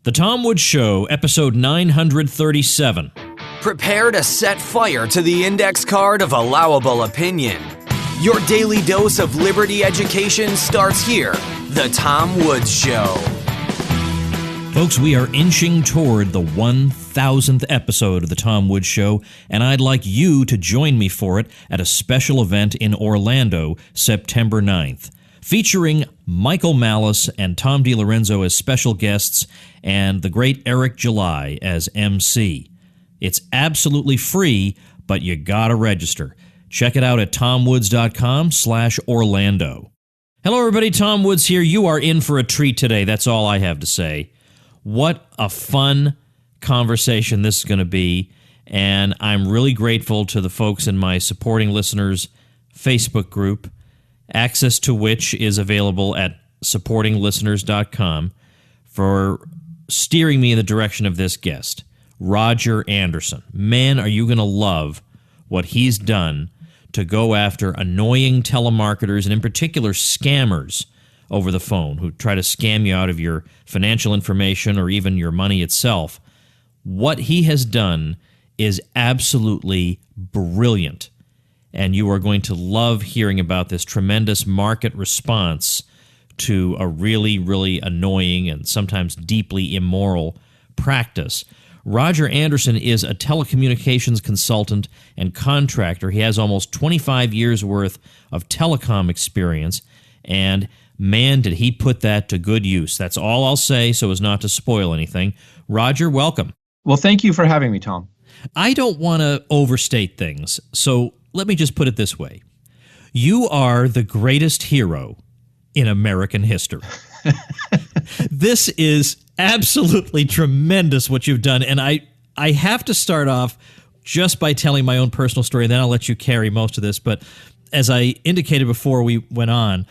The Tom Woods Show, episode 937. Prepare to set fire to the index card of allowable opinion. Your daily dose of liberty education starts here. The Tom Woods Show. Folks, we are inching toward the 1,000th episode of The Tom Woods Show, and I'd like you to join me for it at a special event in Orlando, September 9th, featuring Michael Malice and Tom DiLorenzo as special guests and the great Eric July as MC. It's absolutely free, but you gotta register. Check it out at tomwoods.com/Orlando. Hello, everybody. Tom Woods here. You are in for a treat today. That's all I have to say. What a fun conversation this is going to be, and I'm really grateful to the folks in my supporting listeners Facebook group, access to which is available at supportinglisteners.com, for steering me in the direction of this guest, Roger Anderson. Man, are you going to love what he's done to go after annoying telemarketers, and in particular scammers over the phone who try to scam you out of your financial information or even your money itself. What he has done is absolutely brilliant, and you are going to love hearing about this tremendous market response to a really, really annoying and sometimes deeply immoral practice. Roger Anderson is a telecommunications consultant and contractor. He has almost 25 years' worth of telecom experience, and man, did he put that to good use. That's all I'll say so as not to spoil anything. Roger, welcome. Well, thank you for having me, Tom. I don't want to overstate things, so let me just put it this way. You are the greatest hero in American history. This is absolutely tremendous what you've done, and I have to start off just by telling my own personal story, and then I'll let you carry most of this. But as I indicated before we went on,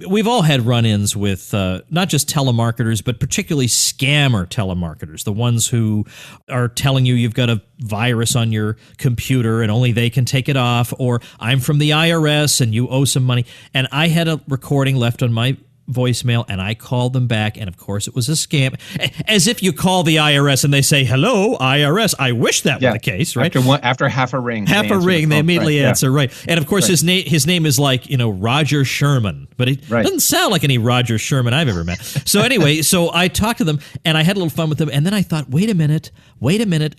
we've all had run-ins with not just telemarketers, but particularly scammer telemarketers, the ones who are telling you you've got a virus on your computer and only they can take it off, or I'm from the IRS and you owe some money. And I had a recording left on my voicemail, and I called them back, and of course it was a scam. As if you call the IRS and they say, "Hello, IRS." I wish that were the case, right? After half a ring, they immediately answer, right? And of course, his name is like Roger Sherman, but it doesn't sound like any Roger Sherman I've ever met. So anyway, so I talked to them, and I had a little fun with them, and then I thought, wait a minute,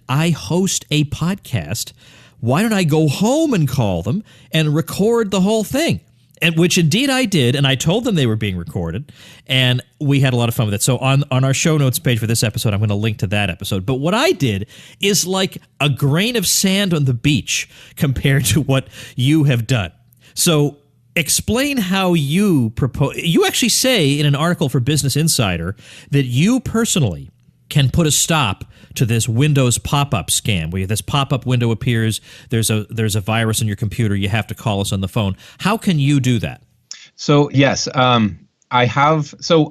I host a podcast. Why don't I go home and call them and record the whole thing? And which indeed I did, and I told them they were being recorded, and we had a lot of fun with it. So on our show notes page for this episode, I'm going to link to that episode. But what I did is like a grain of sand on the beach compared to what you have done. So explain how you propose. You actually say in an article for Business Insider that you personally can put a stop to this Windows pop-up scam, where this pop-up window appears, there's a virus on your computer, you have to call us on the phone. How can you do that? So yes, I have. So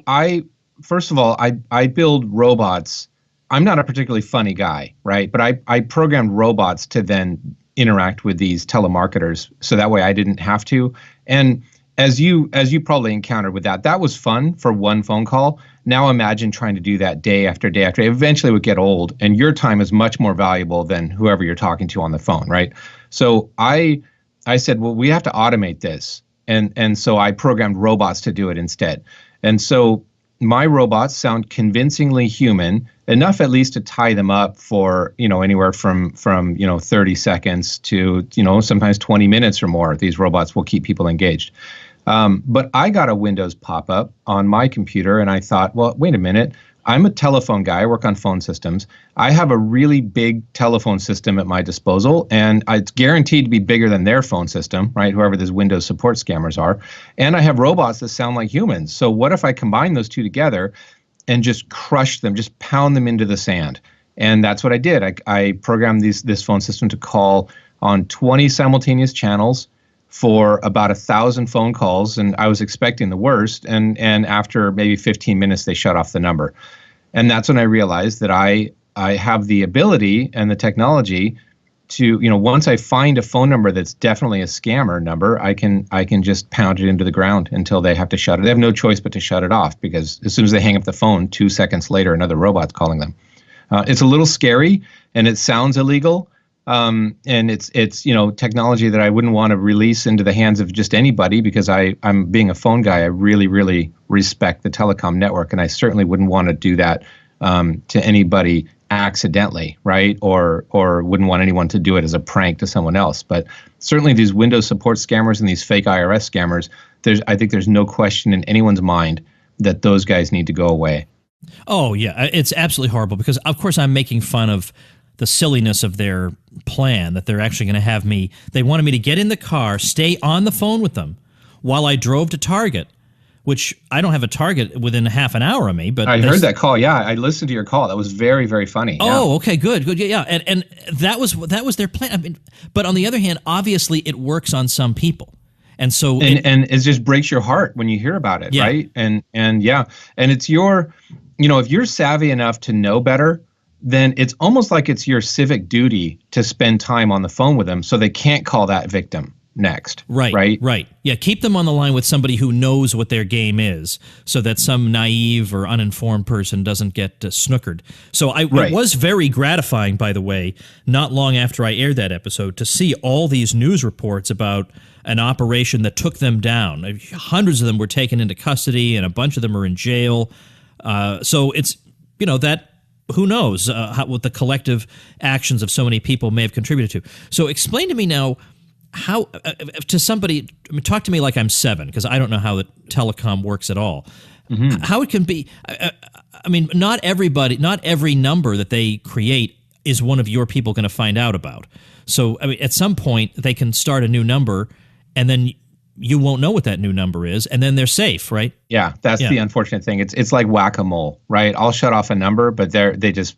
first of all, I build robots. I'm not a particularly funny guy, right? But I programmed robots to then interact with these telemarketers, so that way I didn't have to. And as you probably encountered with that was fun for one phone call. Now imagine trying to do that day after day after day. Eventually it would get old, and your time is much more valuable than whoever you're talking to on the phone, right? So I said, well, we have to automate this. And so I programmed robots to do it instead. And so my robots sound convincingly human, enough at least to tie them up for, anywhere from 30 seconds to, sometimes 20 minutes or more. These robots will keep people engaged. But I got a Windows pop-up on my computer, and I thought, well, wait a minute. I'm a telephone guy. I work on phone systems. I have a really big telephone system at my disposal, and it's guaranteed to be bigger than their phone system, right? Whoever these Windows support scammers are. And I have robots that sound like humans. So what if I combine those two together and just crush them, just pound them into the sand? And that's what I did. I programmed this phone system to call on 20 simultaneous channels for about 1,000 phone calls, and I was expecting the worst. And after maybe 15 minutes, they shut off the number. And that's when I realized that I have the ability and the technology to, once I find a phone number that's definitely a scammer number, I can just pound it into the ground until they have to shut it. They have no choice but to shut it off, because as soon as they hang up the phone, 2 seconds later, another robot's calling them. It's a little scary, and it sounds illegal. And it's technology that I wouldn't want to release into the hands of just anybody, because I'm being a phone guy. I really, really respect the telecom network, and I certainly wouldn't want to do that to anybody accidentally, right? Or wouldn't want anyone to do it as a prank to someone else. But certainly these Windows support scammers and these fake IRS scammers, I think there's no question in anyone's mind that those guys need to go away. Oh, yeah. It's absolutely horrible, because, of course, I'm making fun of the silliness of their plan, that they're actually going to have me. They wanted me to get in the car, stay on the phone with them while I drove to Target, which I don't have a Target within half an hour of me. But I heard that call. Yeah, I listened to your call. That was very, very funny. Oh, okay, good. Yeah, and that was their plan. I mean, but on the other hand, obviously, it works on some people, and so it just breaks your heart when you hear about it, right? And it's your, if you're savvy enough to know better, then it's almost like it's your civic duty to spend time on the phone with them, so they can't call that victim next. Right. Yeah, keep them on the line with somebody who knows what their game is, so that some naive or uninformed person doesn't get snookered. So it was very gratifying, by the way, not long after I aired that episode, to see all these news reports about an operation that took them down. Hundreds of them were taken into custody, and a bunch of them are in jail. So it's, that... who knows what the collective actions of so many people may have contributed to. So explain to me now how, to somebody, talk to me like I'm 7, because I don't know how the telecom works at all. Mm-hmm. How it can be, not every number that they create is one of your people going to find out about. So, at some point, they can start a new number, and then you won't know what that new number is, and then they're safe, right? Yeah, that's the unfortunate thing. It's like whack-a-mole, right? I'll shut off a number, but they just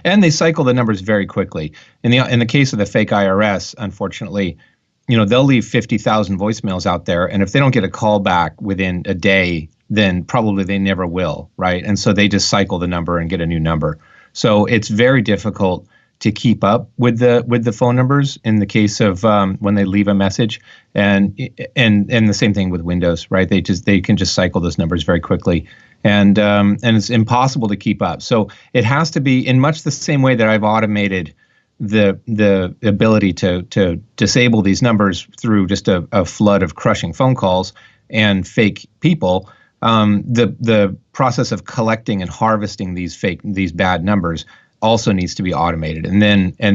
and they cycle the numbers very quickly. In the case of the fake IRS, unfortunately, they'll leave 50,000 voicemails out there, and if they don't get a call back within a day, then probably they never will, right? And so they just cycle the number and get a new number. So it's very difficult to keep up with the phone numbers in the case of when they leave a message, and the same thing with Windows, right? They can just cycle those numbers very quickly, and it's impossible to keep up. So it has to be in much the same way that I've automated the ability to disable these numbers through just a flood of crushing phone calls and fake people. The process of collecting and harvesting these bad numbers also needs to be automated, and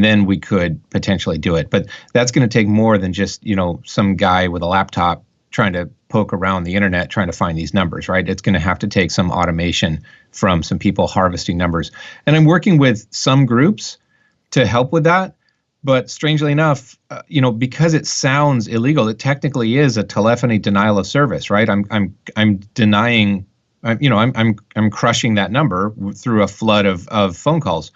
then we could potentially do it. But that's going to take more than just some guy with a laptop trying to poke around the internet trying to find these numbers, right? It's going to have to take some automation from some people harvesting numbers. And I'm working with some groups to help with that. But strangely enough, because it sounds illegal, it technically is a telephony denial of service, right? I'm denying. I'm crushing that number through a flood of phone calls,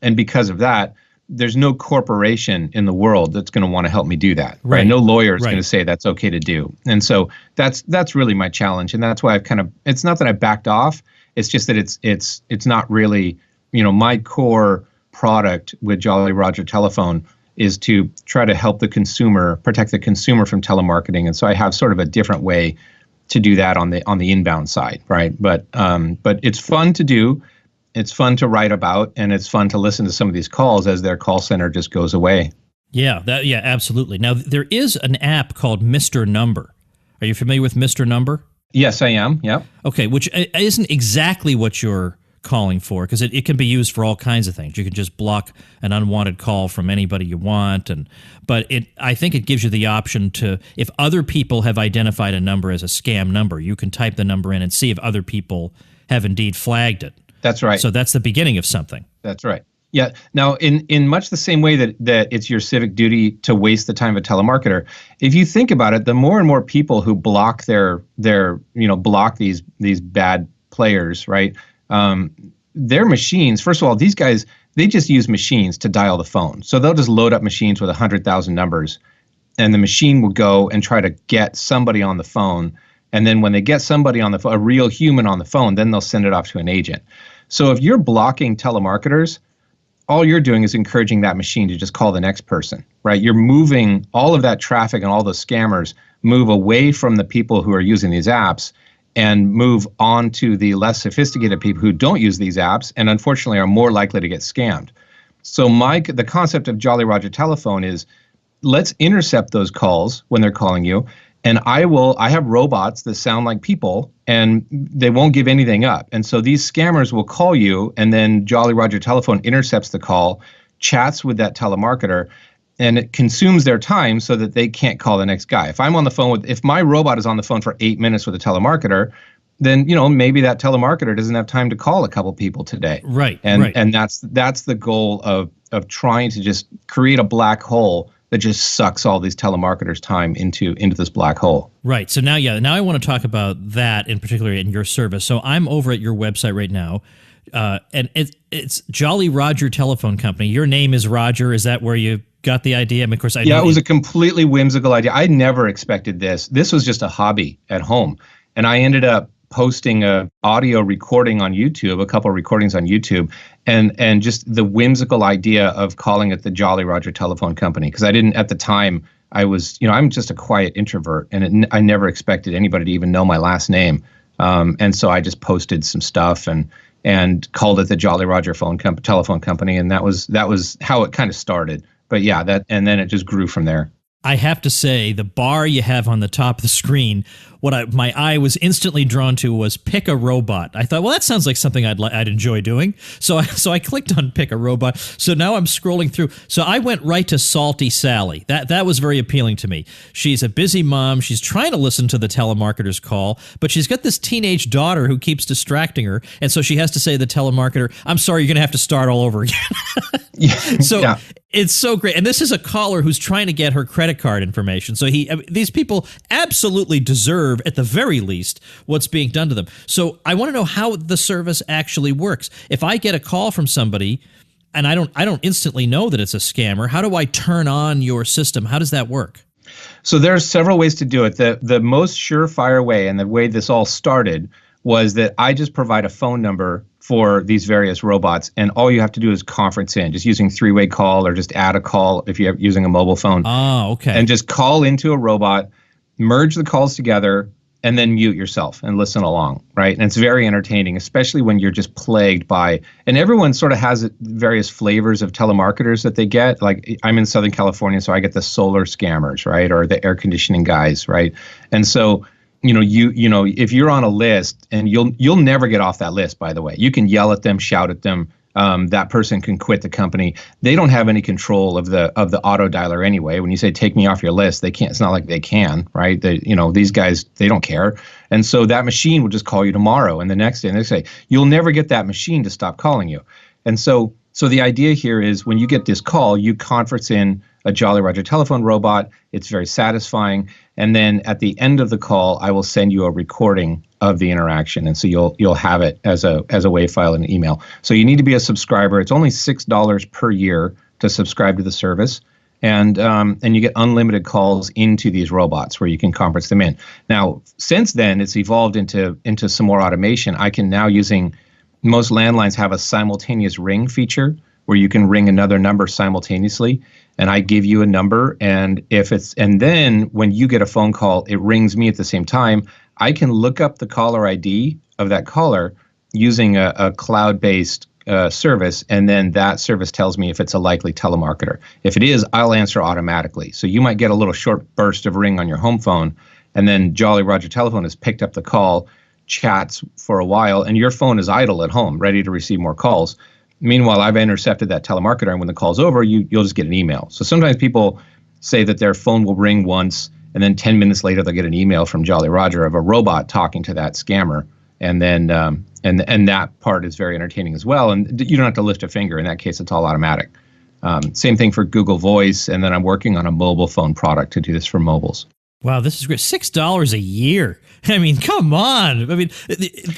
and because of that, there's no corporation in the world that's going to want to help me do that. Right? No lawyer is going to say that's okay to do, and so that's really my challenge, and that's why it's not that I backed off. It's just that it's not really my core product with Jolly Roger Telephone is to try to help the consumer, protect the consumer from telemarketing, and so I have sort of a different way to do that on the inbound side, right? But it's fun to do, it's fun to write about, and it's fun to listen to some of these calls as their call center just goes away. Yeah, absolutely. Now there is an app called Mr. Number. Are you familiar with Mr. Number? Yes, I am. Yeah. Okay, which isn't exactly what you're calling for, because it can be used for all kinds of things. You can just block an unwanted call from anybody you want, but I think it gives you the option to, if other people have identified a number as a scam number, you can type the number in and see if other people have indeed flagged it. That's right. So that's the beginning of something. That's right. Yeah. Now, in much the same way that it's your civic duty to waste the time of a telemarketer, if you think about it, the more and more people who block block these bad players, right? Their machines, first of all, these guys, they just use machines to dial the phone. So they'll just load up machines with 100,000 numbers, and the machine will go and try to get somebody on the phone. And then when they get somebody on the phone, a real human on the phone, then they'll send it off to an agent. So if you're blocking telemarketers, all you're doing is encouraging that machine to just call the next person, right? You're moving all of that traffic, and all those scammers move away from the people who are using these apps and move on to the less sophisticated people who don't use these apps and unfortunately are more likely to get scammed. So the concept of Jolly Roger Telephone is, let's intercept those calls when they're calling you. And I have robots that sound like people, and they won't give anything up. And so these scammers will call you, and then Jolly Roger Telephone intercepts the call, chats with that telemarketer, and it consumes their time so that they can't call the next guy. If my robot is on the phone for 8 minutes with a telemarketer, then maybe that telemarketer doesn't have time to call a couple people today. Right. And that's the goal of trying to just create a black hole that just sucks all these telemarketers' time into this black hole. Right. So now I want to talk about that in particular in your service. So I'm over at your website right now, and it's Jolly Roger Telephone Company. Your name is Roger. Is that where you got the idea? I mean, of course, it was a completely whimsical idea. I never expected this. This was just a hobby at home, and I ended up posting a audio recording on YouTube, a couple of recordings on YouTube, and just the whimsical idea of calling it the Jolly Roger Telephone Company, because I didn't at the time. I was, I'm just a quiet introvert, and I never expected anybody to even know my last name, and so I just posted some stuff and called it the Jolly Roger Telephone Company, and that was how it kind of started. But yeah, and then it just grew from there. I have to say, the bar you have on the top of the screen, my eye was instantly drawn to was pick a robot. I thought, well, that sounds like something I'd enjoy doing. So I clicked on pick a robot. So now I'm scrolling through. So I went right to Salty Sally. That was very appealing to me. She's a busy mom. She's trying to listen to the telemarketer's call, but she's got this teenage daughter who keeps distracting her. And so she has to say to the telemarketer, I'm sorry, you're going to have to start all over again. Yeah. It's so great. And this is a caller who's trying to get her credit card information. So these people absolutely deserve, at the very least, what's being done to them. So I want to know how the service actually works. If I get a call from somebody and I don't instantly know that it's a scammer, how do I turn on your system? How does that work? So there's several ways to do it. The most surefire way, and the way this all started, was that I just provide a phone number for these various robots, and all you have to do is conference in, just using three-way call, or just add a call if you're using a mobile phone. Oh, okay. And just call into a robot, merge the calls together, and then mute yourself and listen along, right? And it's very entertaining, especially when you're just plagued by, and everyone sort of has various flavors of telemarketers that they get. Like, I'm in Southern California, so I get the solar scammers, right? Or the air conditioning guys, right? And so, if you're on a list, and you'll never get off that list, by the way. You can yell at them, shout at them. That person can quit the company. They don't have any control of the Autodialer anyway. When you say take me off your list, they can't. It's not like they can, right? These guys, they don't care. And so that machine will just call you tomorrow and the next day, and they say you'll never get that machine to stop calling you. And so the idea here is, when you get this call, you conference in a Jolly Roger telephone robot. It's very satisfying. And then at the end of the call, I will send you a recording of the interaction, and so you'll have it as a WAV file in an email. So you need to be a subscriber. It's only $6 per year to subscribe to the service, and you get unlimited calls into these robots where you can conference them in. Now, since then, it's evolved into some more automation. I can now, using most landlines have a simultaneous ring feature where you can ring another number simultaneously, and I give you a number, and then when you get a phone call, it rings me at the same time. I can look up the caller ID of that caller using a cloud-based service, and then that service tells me if it's a likely telemarketer. If it is, I'll answer automatically. So you might get a little short burst of ring on your home phone, and then Jolly Roger Telephone has picked up the call, chats for a while, and your phone is idle at home, ready to receive more calls. Meanwhile, I've intercepted that telemarketer, and when the call's over, you'll just get an email. So sometimes people say that their phone will ring once, and then 10 minutes later, they'll get an email from Jolly Roger of a robot talking to that scammer. And then and that part is very entertaining as well. And you don't have to lift a finger. In that case, it's all automatic. Same thing for Google Voice. And then I'm working on a mobile phone product to do this for mobiles. Wow, this is great. $6 a year. I mean, come on. I mean,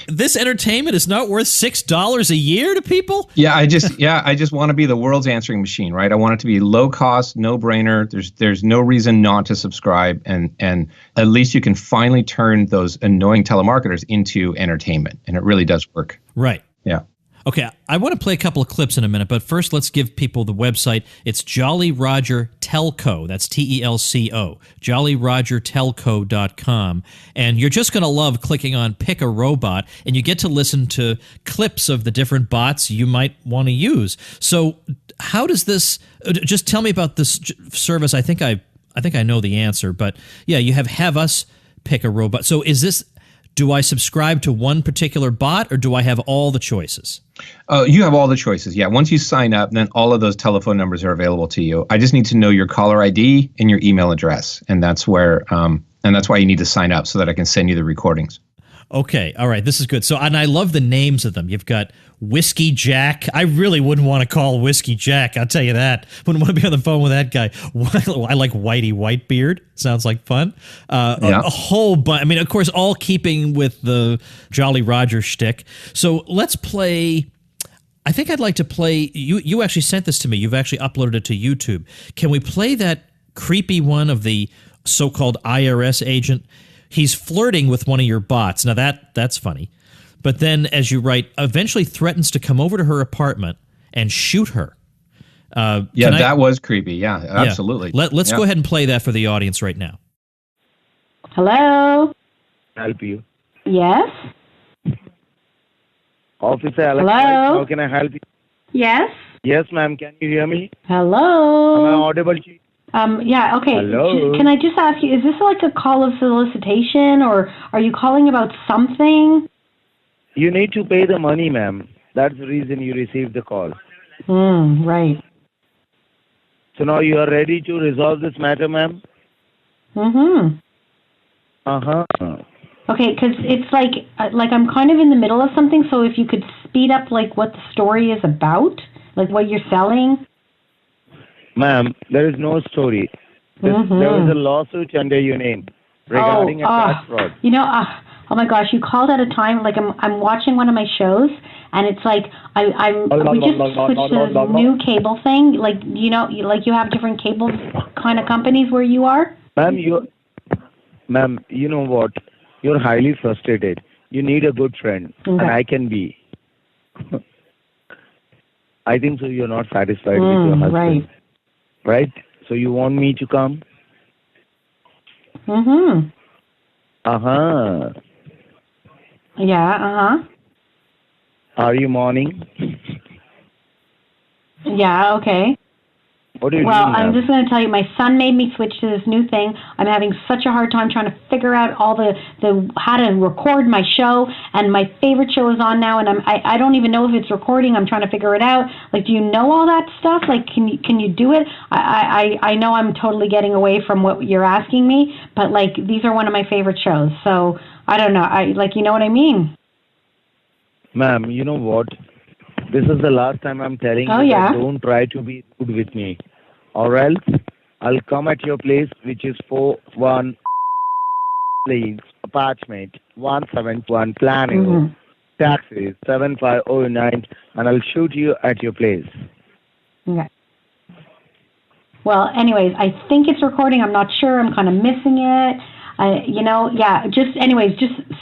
this entertainment is not worth $6 a year to people? Yeah, I just want to be the world's answering machine, right? I want it to be low cost, no brainer. There's no reason not to subscribe, and at least you can finally turn those annoying telemarketers into entertainment, and it really does work. Right. Yeah. Okay, I want to play a couple of clips in a minute, but first let's give people the website. It's Jolly Roger Telco. That's Telco. JollyRogerTelco.com. And you're just going to love clicking on Pick a Robot, and you get to listen to clips of the different bots you might want to use. So how does this, just tell me about this service. I think I know the answer, but yeah, you have us pick a robot. So is this, do I subscribe to one particular bot, or do I have all the choices? You have all the choices. Yeah. Once you sign up, then all of those telephone numbers are available to you. I just need to know your caller ID and your email address, and that's where, and that's why you need to sign up, so that I can send you the recordings. Okay. All right. This is good. So, and I love the names of them. You've got Whisky Jack. I really wouldn't want to call Whisky Jack. I'll tell you that. Wouldn't want to be on the phone with that guy. I like Whitey Whitebeard. Sounds like fun. A whole bunch. I mean, of course, all keeping with the Jolly Roger shtick. So let's play. I think I'd like to play. You actually sent this to me. You've actually uploaded it to YouTube. Can we play that creepy one of the so-called IRS agent? He's flirting with one of your bots. Now that's funny. But then, as you write, eventually threatens to come over to her apartment and shoot her. That was creepy. Yeah, absolutely. Let's go ahead and play that for the audience right now. Hello? Help you. Yes? Officer Alex, Hello? how can I help you? Yes? Yes, ma'am. Can you hear me? Hello? Am I audible to you? Yeah, okay. Hello? Can I just ask you, is this like a call of solicitation, or are you calling about something? You need to pay the money, ma'am. That's the reason you received the call. Right. So now you are ready to resolve this matter, ma'am? Mm-hmm. Uh-huh. Okay, because it's like I'm kind of in the middle of something, so if you could speed up like what the story is about, like what you're selling. Ma'am, there is no story. There is a lawsuit under your name regarding a tax fraud. You know, oh my gosh, you called at a time, like I'm watching one of my shows, and it's like we just switched to this new cable thing, like, you know, like you have different cable kind of companies where you are. Ma'am, you know what? You're highly frustrated. You need a good friend, and I can be. I think so. You're not satisfied with your husband, right? So you want me to come? Mm-hmm. Uh-huh. Yeah, uh-huh. Are you mourning? Yeah, okay. What do you Well, doing, I'm just going to tell you, my son made me switch to this new thing. I'm having such a hard time trying to figure out all the how to record my show, and my favorite show is on now, and I don't even know if it's recording. I'm trying to figure it out. Like, do you know all that stuff? Like, can you do it? I know I'm totally getting away from what you're asking me, but like, these are one of my favorite shows. So I don't know. You know what I mean? Ma'am, you know what? This is the last time I'm telling you that don't try to be rude with me, or else I'll come at your place, which is 41 Please, Apartment 171 Planning, Taxes 7509, and I'll shoot you at your place. Okay. Well, anyways, I think it's recording. I'm not sure. I'm kind of missing it. Just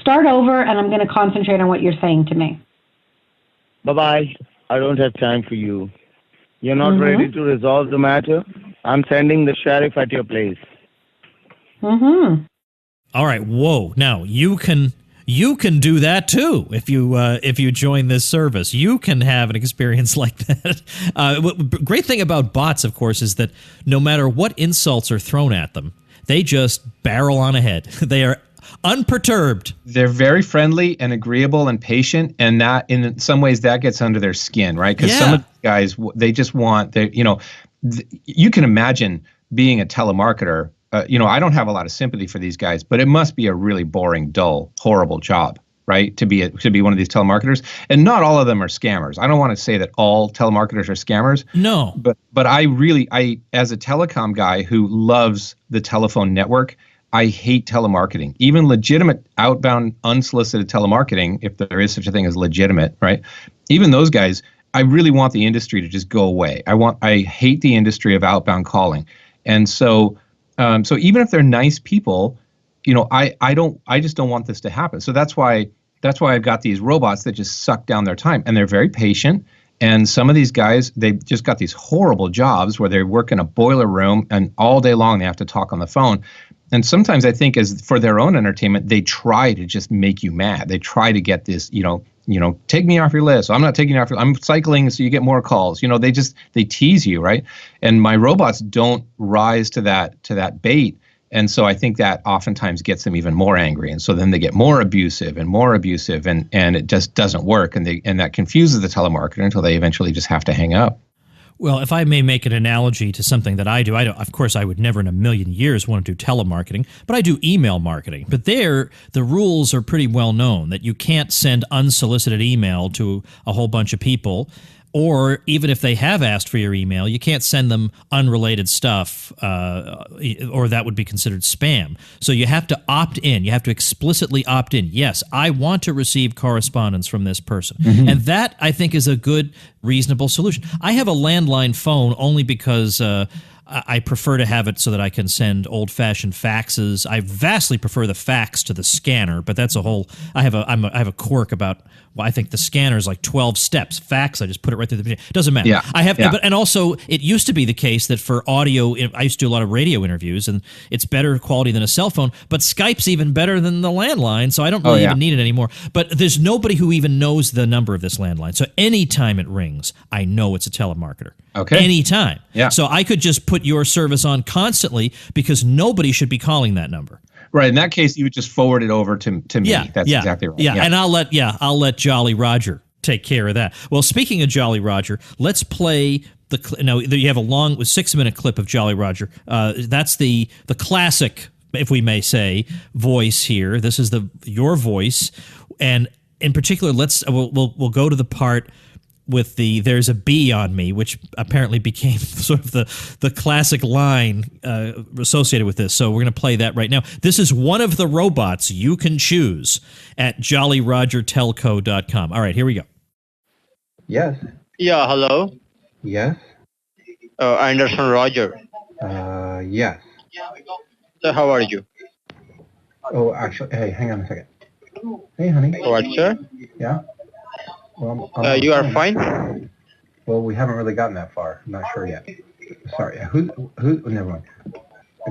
start over, and I'm going to concentrate on what you're saying to me. Bye-bye. I don't have time for you. You're not ready to resolve the matter? I'm sending the sheriff at your place. All right. Whoa. Now, you can do that too if you join this service. You can have an experience like that. Great thing about bots, of course, is that no matter what insults are thrown at them, they just barrel on ahead. They are unperturbed. They're very friendly and agreeable and patient, and that in some ways that gets under their skin, right? Because some of the guys, they just want, you can imagine being a telemarketer. I don't have a lot of sympathy for these guys, but it must be a really boring, dull, horrible job, right? To be one of these telemarketers, and not all of them are scammers. I don't want to say that all telemarketers are scammers. No, but I as a telecom guy who loves the telephone network, I hate telemarketing. Even legitimate outbound unsolicited telemarketing, if there is such a thing as legitimate, right? Even those guys, I really want the industry to just go away. I hate the industry of outbound calling, and so even if they're nice people, I just don't want this to happen. So that's why That's why I've got these robots that just suck down their time, and they're very patient. And some of these guys, they've just got these horrible jobs where they work in a boiler room and all day long they have to talk on the phone. And sometimes I think as for their own entertainment, they try to just make you mad. They try to get this, take me off your list. I'm not taking you off. I'm cycling so you get more calls. They tease you, right? And my robots don't rise to that bait. And so I think that oftentimes gets them even more angry. And so then they get more abusive, and it just doesn't work. And that confuses the telemarketer until they eventually just have to hang up. Well, if I may make an analogy to something that I do, of course, I would never in a million years want to do telemarketing, but I do email marketing. But there, the rules are pretty well known that you can't send unsolicited email to a whole bunch of people. Or even if they have asked for your email, you can't send them unrelated stuff, or that would be considered spam. So you have to opt in. You have to explicitly opt in. Yes, I want to receive correspondence from this person. Mm-hmm. And that, I think, is a good, reasonable solution. I have a landline phone only because I prefer to have it so that I can send old-fashioned faxes. I vastly prefer the fax to the scanner, but that's a whole. I have a quirk about. Well, I think the scanner is like 12 steps. Fax, I just put it right through the machine. It doesn't matter. Yeah. But and also it used to be the case that for audio, I used to do a lot of radio interviews, and it's better quality than a cell phone. But Skype's even better than the landline, so I don't really even need it anymore. But there's nobody who even knows the number of this landline. So anytime it rings, I know it's a telemarketer. Okay. Anytime. Yeah. So I could just put your service on constantly because nobody should be calling that number. Right. In that case, you would just forward it over to me. That's exactly right. Yeah. And I'll let Jolly Roger take care of that. Well, speaking of Jolly Roger, let's play now you have a long 6-minute clip of Jolly Roger. That's the classic, if we may say, voice here. This is your voice, and in particular, we'll go to the part with "There's a bee on me," which apparently became sort of the classic line associated with this. So we're going to play that right now. This is one of the robots you can choose at jollyrogertelco.com. All right, here we go. Yes. Yeah, hello. Yes. Anderson Roger. Yes. So how are you? Oh, actually, hey, hang on a second. Hey, honey. What, sir? Yeah? Well, you are fine? Well, we haven't really gotten that far. I'm not sure yet. Sorry. Who? Never mind.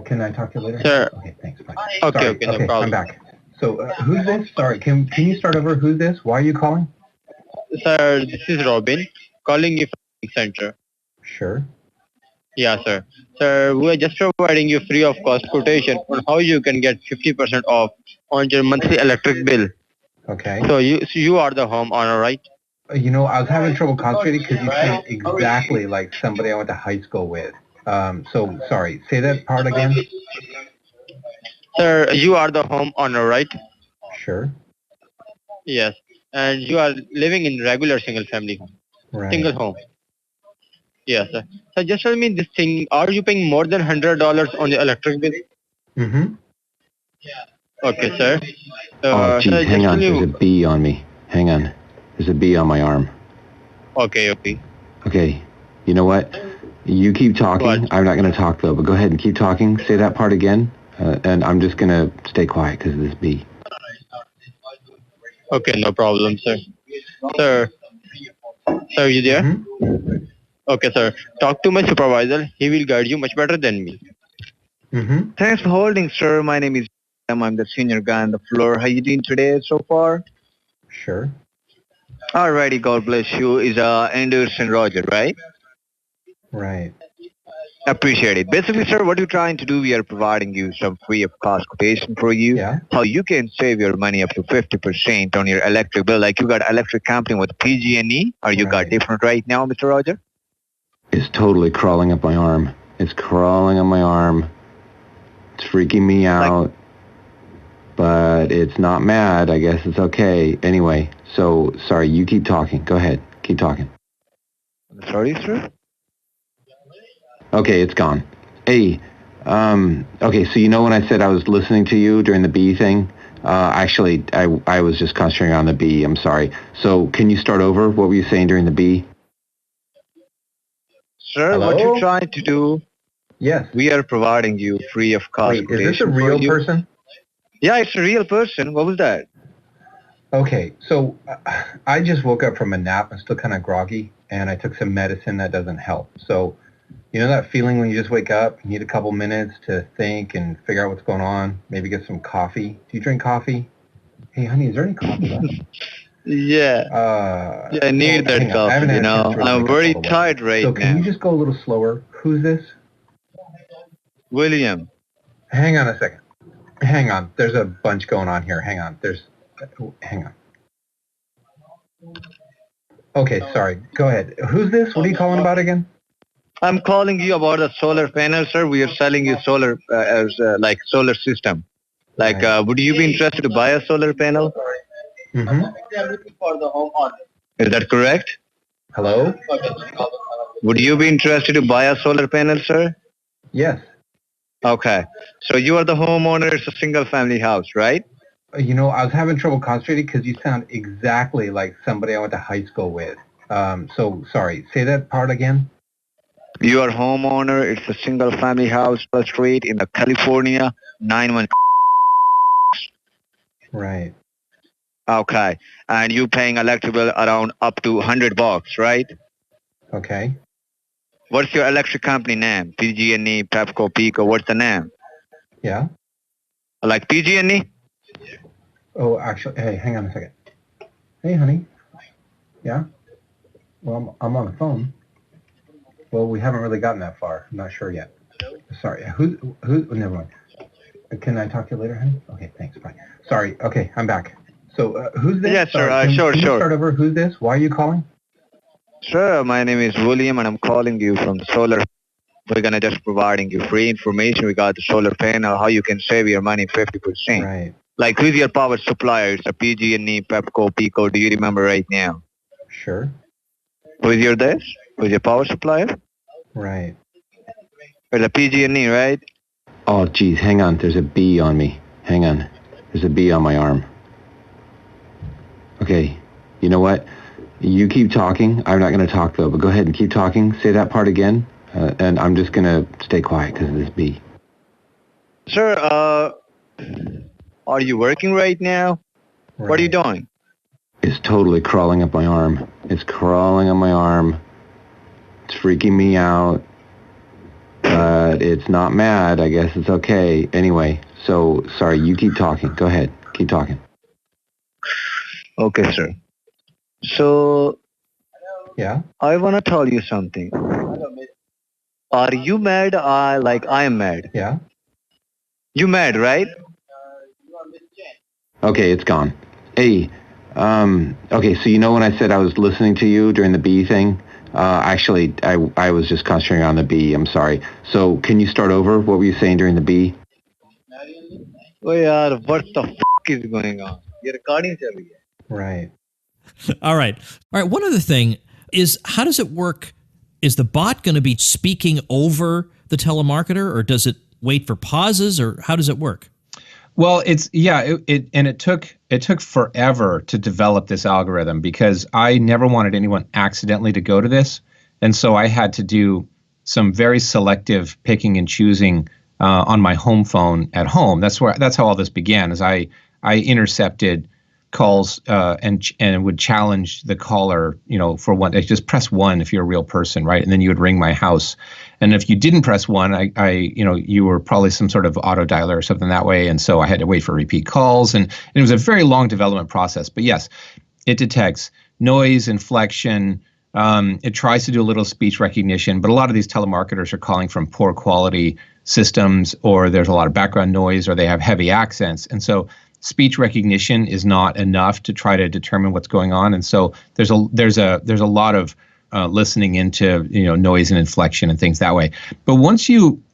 Can I talk to you later? Sir. Okay, thanks. Bye. Okay, no problem. I'm back. So, who's this? Sorry, can you start over? Who's this? Why are you calling? Sir, this is Robin, calling you from the center. Sure. Yeah, sir. Sir, we are just providing you free of cost quotation on how you can get 50% off on your monthly electric bill. Okay. So you are the homeowner, right? I was having trouble concentrating because you sound exactly like somebody I went to high school with. So, sorry, say that part again. Sir, you are the homeowner, right? Sure. Yes. And you are living in regular single family home. Right. Single home. Yes, sir. So just tell me this thing, are you paying more than $100 on the electric bill? Mm-hmm. Okay, sir. Oh, geez, hang on. There's a bee on me. Hang on. There's a bee on my arm. Okay. Okay. You know what? You keep talking. What? I'm not going to talk, though, but go ahead and keep talking. Say that part again. And I'm just going to stay quiet because of this bee. Okay, no problem, sir. Sir, are you there? Mm-hmm. Okay, sir. Talk to my supervisor. He will guide you much better than me. Mm-hmm. Thanks for holding, sir. My name is I'm the senior guy on the floor. How you doing today so far? Sure. Alrighty, God bless you. Is Anderson Roger, right? Right. Appreciate it. Basically, sir, what you're trying to do, we are providing you some free of cost quotation for you. Yeah. How you can save your money up to 50% on your electric bill. Like you got electric company with PG&E, or you got different right now, Mr. Roger? It's totally crawling up my arm. It's crawling on my arm. It's freaking me out. But it's not mad. I guess it's okay. Anyway, so, sorry, you keep talking. Go ahead. Keep talking. Sorry, sir? Okay, it's gone. Hey, okay, so you know when I said I was listening to you during the bee thing? Actually, I was just concentrating on the bee. I'm sorry. So, can you start over? What were you saying during the bee? Sir, Hello? what you're trying to do, Yes. we are providing you free of cost Wait, is this a real person? Yeah, it's a real person. What was that? Okay, so I just woke up from a nap. I'm still kind of groggy, and I took some medicine that doesn't help. So, you know that feeling when you just wake up, you need a couple minutes to think and figure out what's going on, maybe get some coffee. Do you drink coffee? Hey, honey, is there any coffee left? Yeah. Yeah, I need that hang on. I coffee, haven't you had a chance know. to really I'm wake up very all the way. tired right So can now. you just go a little slower? Who's this? William. Hang on a second. Hang on. There's a bunch going on here. Hang on. Hang on. Okay, sorry. Go ahead. Who's this? What are you calling about again? I'm calling you about the solar panel, sir. We are selling you solar as like solar system. Like, Right. would you be interested to buy a solar panel? Mm-hmm. Is that correct? Hello? Would you be interested to buy a solar panel, sir? Yes. Okay. So you are the homeowner. It's a single family house, right? You know, I was having trouble concentrating because you sound exactly like somebody I went to high school with. So sorry. Say that part again. You are homeowner. It's a single family house, plus street in the California 91. Right. Okay. And you paying electric bill around up to $100, right? Okay. What's your electric company name? PG&E, Pepco, Pico. What's the name? Yeah. Like PG&E? Oh, actually, hey, hang on a second. Hey, honey. Yeah? Well, I'm on the phone. Well, we haven't really gotten that far. I'm not sure yet. Sorry. Who? Never mind. Can I talk to you later, honey? Okay, thanks. Bye. Sorry. Okay, I'm back. So, who's this? Yes, sir. Sorry, can you Sure. start over? Who's this? Why are you calling? Sir, my name is William and I'm calling you from the solar. We're gonna just providing you free information regarding the solar panel, how you can save your money 50%. Right. Like who's your power supplier? It's a PG&E, Pepco, Pico. Do you remember right now? Sure. Who's your this? Who's your power supplier? Right. It's a PG&E, right? Oh, geez, hang on. There's a bee on me. Hang on. There's a bee on my arm. Okay, you know what? You keep talking. I'm not going to talk, though, but go ahead and keep talking. Say that part again, and I'm just going to stay quiet because of this bee. Sir, are you working right now? Right. What are you doing? It's totally crawling up my arm. It's crawling on my arm. It's freaking me out. But it's not mad. I guess it's okay. Anyway, so, sorry, you keep talking. Go ahead. Keep talking. Okay, sir. So, Yeah? I want to tell you something. Are you mad? Like I am mad. Yeah? You mad, right? Okay, it's gone. Hey, okay, so you know when I said I was listening to you during the bee thing? Actually, I was just concentrating on the bee. I'm sorry. So, can you start over? What were you saying during the bee? Oh, yeah, what the f*** is going on? Your recording is everywhere. Right. All right. One other thing is, how does it work? Is the bot going to be speaking over the telemarketer, or does it wait for pauses, or how does it work? Well, it took forever to develop this algorithm because I never wanted anyone accidentally to go to this, and so I had to do some very selective picking and choosing on my home phone at home. That's how all this began. Is I intercepted calls and would challenge the caller, for one. Just press 1 if you're a real person, right? And then you would ring my house. And if you didn't press 1, you were probably some sort of Autodialer or something that way. And so I had to wait for repeat calls. And it was a very long development process. But yes, it detects noise, inflection. It tries to do a little speech recognition. But a lot of these telemarketers are calling from poor quality systems, or there's a lot of background noise, or they have heavy accents. And so speech recognition is not enough to try to determine what's going on. And so there's a lot of listening into noise and inflection and things that way. But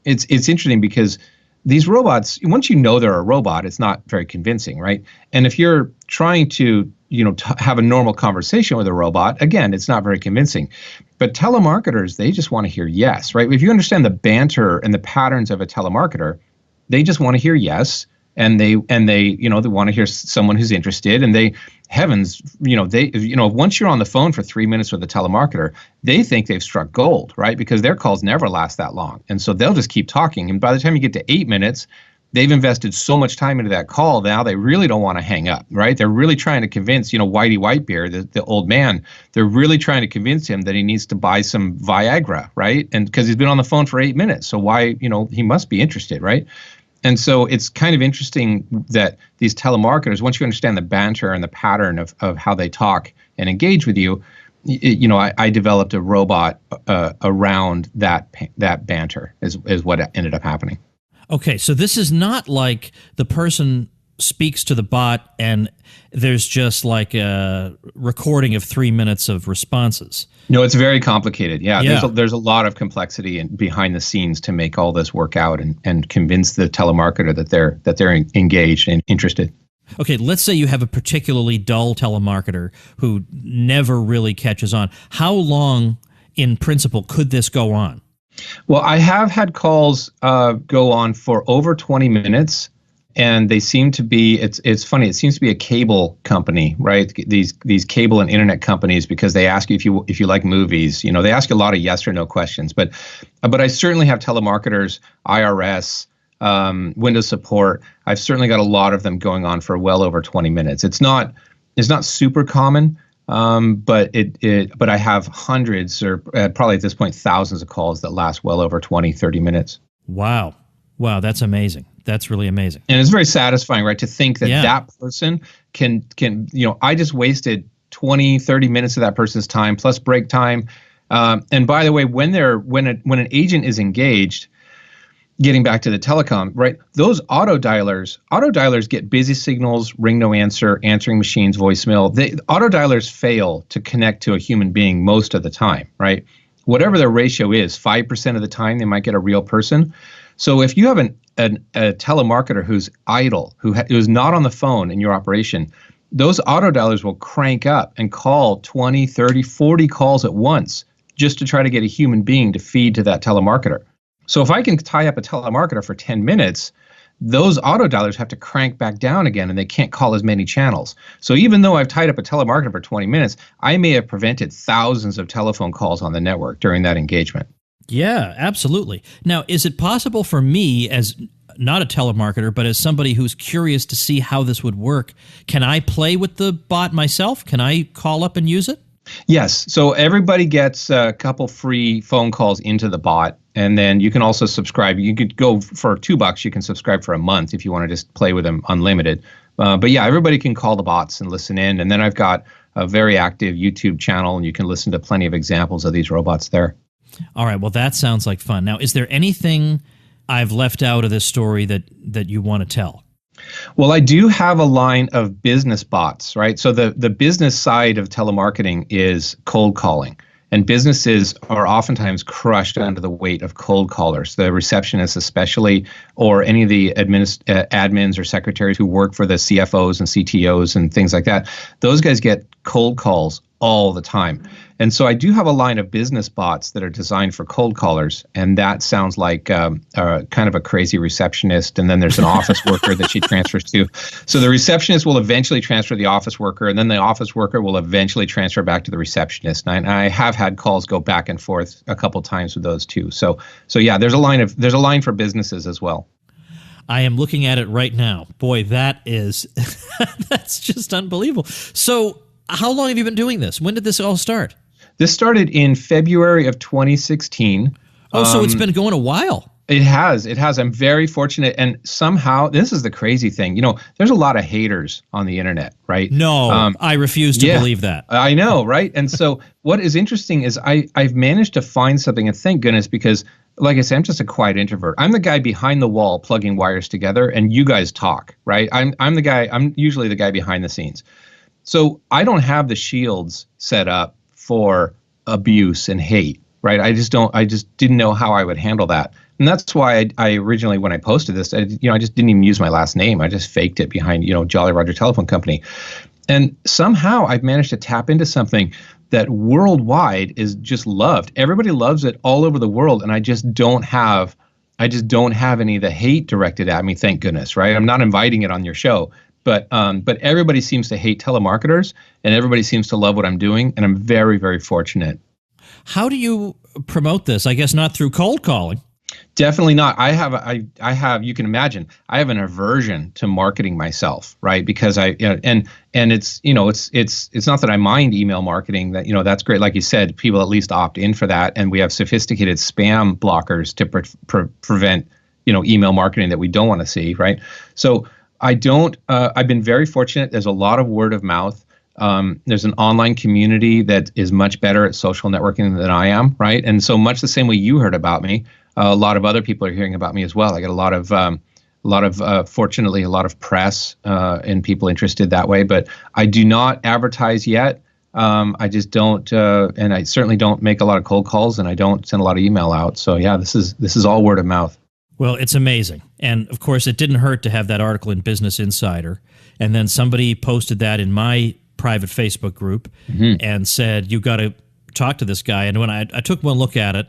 it's interesting because these robots, once you know they're a robot, it's not very convincing, right? And if you're trying to have a normal conversation with a robot, again, it's not very convincing. But telemarketers, they just want to hear yes, right? If you understand the banter and the patterns of a telemarketer, they just want to hear yes. And they want to hear someone who's interested, and once you're on the phone for 3 minutes with a telemarketer, they think they've struck gold, right? Because their calls never last that long. And so they'll just keep talking. And by the time you get to 8 minutes, they've invested so much time into that call. Now they really don't want to hang up, right? They're really trying to convince, Whitey Whitebeard, the old man, they're really trying to convince him that he needs to buy some Viagra, right? And because he's been on the phone for 8 minutes. So why, he must be interested, right? And so it's kind of interesting that these telemarketers, once you understand the banter and the pattern of how they talk and engage with you, I developed a robot around that banter is what ended up happening. Okay, so this is not like the person speaks to the bot and there's just like a recording of 3 minutes of responses. No, it's very complicated. Yeah. There's a lot of complexity behind the scenes to make all this work out and convince the telemarketer that they're engaged and interested. Okay, let's say you have a particularly dull telemarketer who never really catches on. How long, in principle, could this go on? Well, I have had calls go on for over 20 minutes, and they seem to be, it's funny, it seems to be a cable company, right? These cable and internet companies, because they ask you if you like movies, they ask you a lot of yes or no questions. But I certainly have telemarketers, IRS, Windows support. I've certainly got a lot of them going on for well over 20 minutes. It's not super common. But I have hundreds or probably at this point thousands of calls that last well over 20, 30 minutes. Wow, that's amazing. That's really amazing. And it's very satisfying, right, to think that that person can I just wasted 20, 30 minutes of that person's time plus break time. And by the way, when an agent is engaged, getting back to the telecom, right? Those autodialers get busy signals, ring no answer, answering machines, voicemail. Autodialers fail to connect to a human being most of the time, right? Whatever their ratio is, 5% of the time they might get a real person. So if you have a telemarketer who's idle, who's not on the phone in your operation, those autodialers will crank up and call 20, 30, 40 calls at once just to try to get a human being to feed to that telemarketer. So if I can tie up a telemarketer for 10 minutes, those autodialers have to crank back down again and they can't call as many channels. So even though I've tied up a telemarketer for 20 minutes, I may have prevented thousands of telephone calls on the network during that engagement. Yeah, absolutely. Now, is it possible for me, as not a telemarketer, but as somebody who's curious to see how this would work, can I play with the bot myself? Can I call up and use it? Yes. So everybody gets a couple free phone calls into the bot. And then you can also subscribe. You could go for $2. You can subscribe for a month if you want to just play with them unlimited. But yeah, everybody can call the bots and listen in. And then I've got a very active YouTube channel, and you can listen to plenty of examples of these robots there. All right. Well, that sounds like fun. Now, is there anything I've left out of this story that you want to tell? Well, I do have a line of business bots, right? So the business side of telemarketing is cold calling. And businesses are oftentimes crushed under the weight of cold callers, the receptionists especially, or any of the admins or secretaries who work for the CFOs and CTOs and things like that. Those guys get cold calls all the time. And so I do have a line of business bots that are designed for cold callers, and that sounds like kind of a crazy receptionist, and then there's an office worker that she transfers to. So the receptionist will eventually transfer the office worker, and then the office worker will eventually transfer back to the receptionist. And I have had calls go back and forth a couple times with those too. So yeah, there's a line for businesses as well. I am looking at it right now. Boy, that is that's just unbelievable. So how long have you been doing this? When did this all start? This started in February of 2016. Oh, so it's been going a while. It has. I'm very fortunate. And somehow, this is the crazy thing. There's a lot of haters on the internet, right? No, I refuse to believe that. I know, right? And so what is interesting is I've managed to find something, and thank goodness, because like I said, I'm just a quiet introvert. I'm the guy behind the wall plugging wires together, and you guys talk, right? I'm usually the guy behind the scenes. So I don't have the shields set up for abuse and hate, right? I just didn't know how I would handle that. And that's why I originally, when I posted this, I just didn't even use my last name. I just faked it behind, Jolly Roger Telephone Company. And somehow I've managed to tap into something that worldwide is just loved. Everybody loves it all over the world. And I just don't have any of the hate directed at me, thank goodness, right? I'm not inviting it on your show. But everybody seems to hate telemarketers, and everybody seems to love what I'm doing, and I'm very, very fortunate. How do you promote this? I guess not through cold calling. Definitely not. I have. You can imagine. I have an aversion to marketing myself, right? Because and it's it's not that I mind email marketing. That that's great. Like you said, people at least opt in for that, and we have sophisticated spam blockers to prevent email marketing that we don't want to see, right? So I don't. I've been very fortunate. There's a lot of word of mouth. There's an online community that is much better at social networking than I am, right? And so much the same way you heard about me. A lot of other people are hearing about me as well. I get a lot of fortunately, a lot of press and people interested that way. But I do not advertise yet. I just don't, and I certainly don't make a lot of cold calls, and I don't send a lot of email out. So yeah, this is all word of mouth. Well, it's amazing, and of course, it didn't hurt to have that article in Business Insider, and then somebody posted that in my private Facebook group and said, "You got to talk to this guy." And when I took one look at it.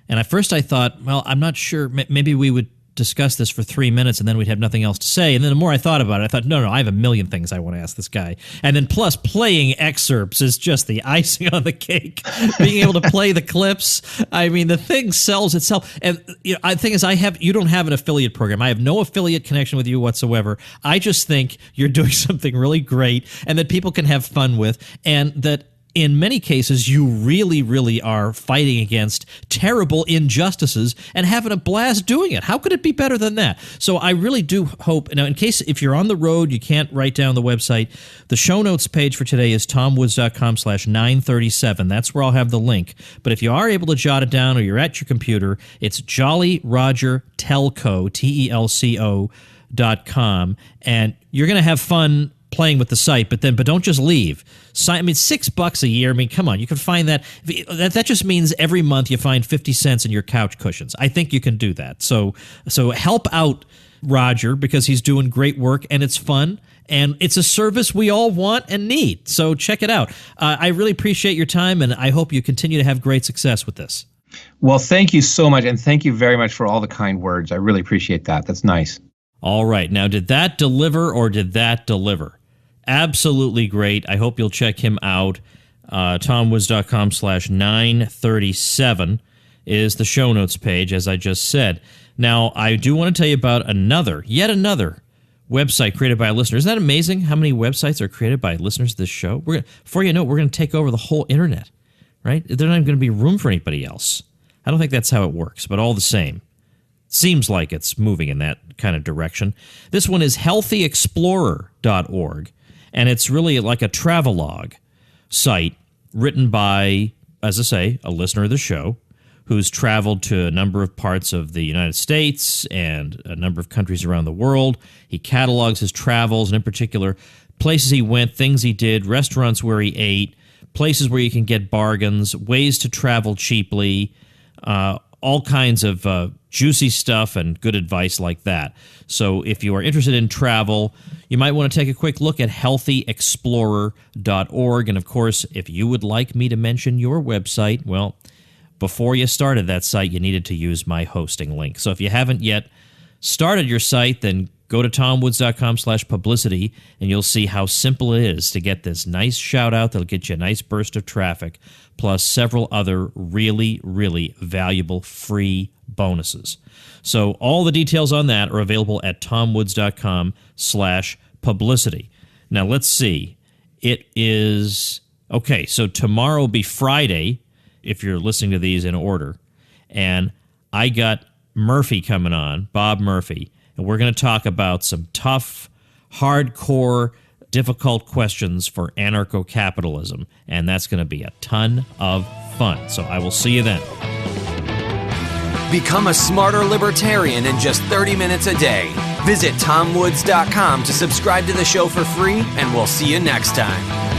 And at first I thought, well, I'm not sure. Maybe we would discuss this for 3 minutes and then we'd have nothing else to say. And then the more I thought about it, I thought, no, I have a million things I want to ask this guy. And then plus playing excerpts is just the icing on the cake. Being able to play the clips. I mean, the thing sells itself. And the thing is, you don't have an affiliate program. I have no affiliate connection with you whatsoever. I just think you're doing something really great and that people can have fun with, and that in many cases, you really, really are fighting against terrible injustices and having a blast doing it. How could it be better than that? So I really do hope, now in case if you're on the road, you can't write down the website, the show notes page for today is tomwoods.com/937. That's where I'll have the link. But if you are able to jot it down or you're at your computer, it's Jolly Roger Telco, TELCO.com, and you're going to have fun playing with the site, but don't just leave. I mean, $6 a year. I mean, come on, you can find that. That just means every month you find 50 cents in your couch cushions. I think you can do that. So help out Roger because he's doing great work and it's fun and it's a service we all want and need. So check it out. I really appreciate your time and I hope you continue to have great success with this. Well, thank you so much, and thank you very much for all the kind words. I really appreciate that. That's nice. All right. Now, did that deliver or did that deliver? Absolutely great. I hope you'll check him out. TomWoods.com/937 is the show notes page, as I just said. Now, I do want to tell you about yet another website created by a listener. Isn't that amazing how many websites are created by listeners to this show? Before you know it, we're going to take over the whole internet, right? There's not even going to be room for anybody else. I don't think that's how it works, but all the same. Seems like it's moving in that kind of direction. This one is healthyexplorer.org. And it's really like a travelogue site written by, as I say, a listener of the show who's traveled to a number of parts of the United States and a number of countries around the world. He catalogs his travels, and in particular, places he went, things he did, restaurants where he ate, places where you can get bargains, ways to travel cheaply, all kinds of juicy stuff and good advice like that. So if you are interested in travel, you might want to take a quick look at healthyexplorer.org. And of course, if you would like me to mention your website, well, before you started that site, you needed to use my hosting link. So if you haven't yet started your site, then go to tomwoods.com/publicity, and you'll see how simple it is to get this nice shout-out that'll get you a nice burst of traffic, plus several other really, really valuable free bonuses. So all the details on that are available at tomwoods.com/publicity. Now, let's see. It is... Okay, so tomorrow will be Friday, if you're listening to these in order, and I got Murphy coming on, Bob Murphy, and we're going to talk about some tough, hardcore, difficult questions for anarcho-capitalism, and that's going to be a ton of fun. So I will see you then. Become a smarter libertarian in just 30 minutes a day. Visit TomWoods.com to subscribe to the show for free, and we'll see you next time.